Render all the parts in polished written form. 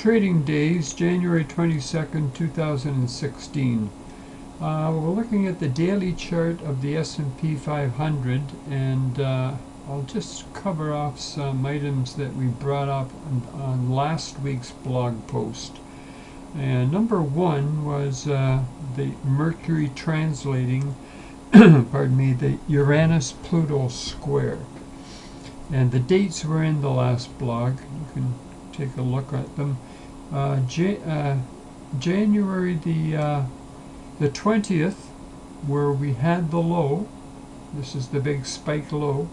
Trading days, January 22nd, 2016. We're looking at the daily chart of the S&P 500, and I'll just cover off some items that we brought up on last week's blog post. And number one was the Mercury translating, pardon me, the Uranus-Pluto square. And the dates were in the last blog. You can take a look at them. January the 20th, where we had the low. This is the big spike low.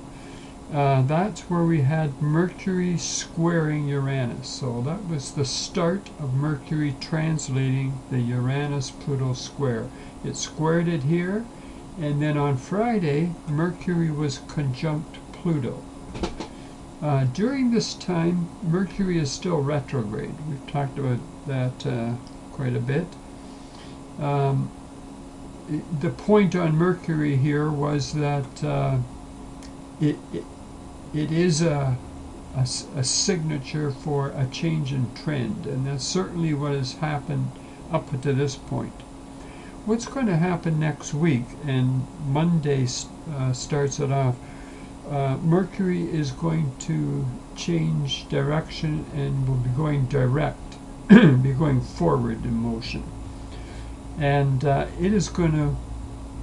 That's where we had Mercury squaring Uranus. So that was the start of Mercury translating the Uranus-Pluto square. It squared it here, and then on Friday, Mercury was conjunct Pluto. During this time, Mercury is still retrograde. We've talked about that quite a bit. The point on Mercury here was that it is a signature for a change in trend, and that's certainly what has happened up to this point. What's going to happen next week, and Monday starts it off, Mercury is going to change direction and will be going direct, be going forward in motion. And it is going to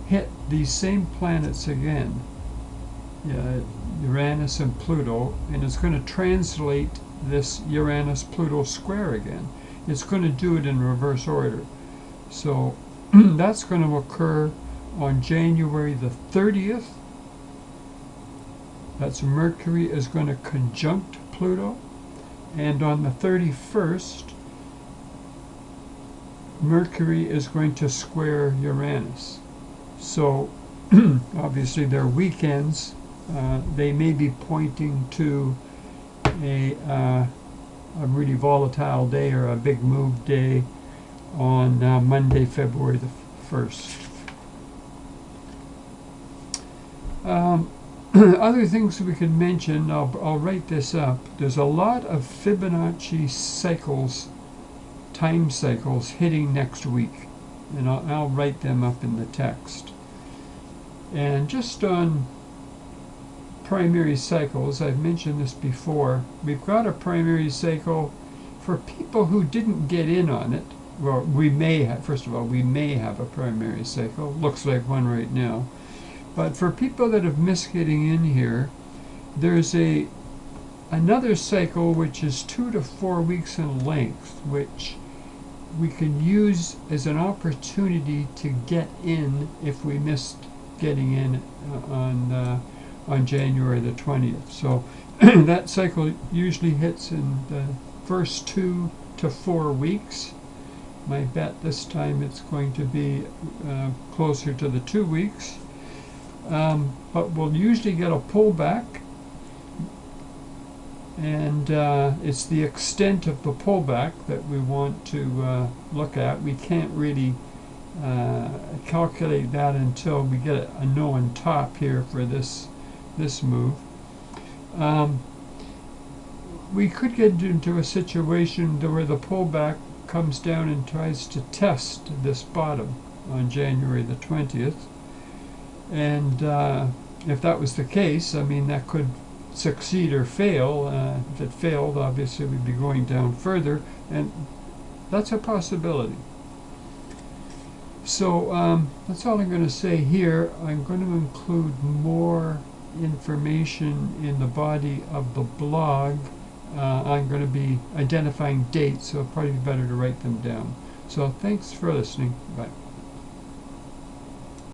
hit these same planets again, Uranus and Pluto, and it's going to translate this Uranus-Pluto square again. It's going to do it in reverse order. So that's going to occur on January the 30th. That's Mercury is going to conjunct Pluto, and on the 31st, Mercury is going to square Uranus. So obviously they're weekends. They may be pointing to a really volatile day or a big move day on Monday, February the 1st. Other things we could mention, I'll write this up. There's a lot of Fibonacci cycles, time cycles, hitting next week, and I'll write them up in the text. And just on primary cycles, I've mentioned this before, we've got a primary cycle for people who didn't get in on it. Well, we may have, first of all, we may have a primary cycle. Looks like one right now. But for people that have missed getting in here, there's another cycle which is 2 to 4 weeks in length, which we can use as an opportunity to get in if we missed getting in on January the 20th. So that cycle usually hits in the first 2 to 4 weeks. My bet this time it's going to be closer to the 2 weeks. But we'll usually get a pullback, and it's the extent of the pullback that we want to look at. We can't really calculate that until we get a known top here for this move. We could get into a situation where the pullback comes down and tries to test this bottom on January the 20th. And if that was the case, I mean, that could succeed or fail. If it failed, obviously we'd be going down further, and that's a possibility. So that's all I'm going to say here. I'm going to include more information in the body of the blog. I'm going to be identifying dates, so it'll probably be better to write them down. So thanks for listening. Bye.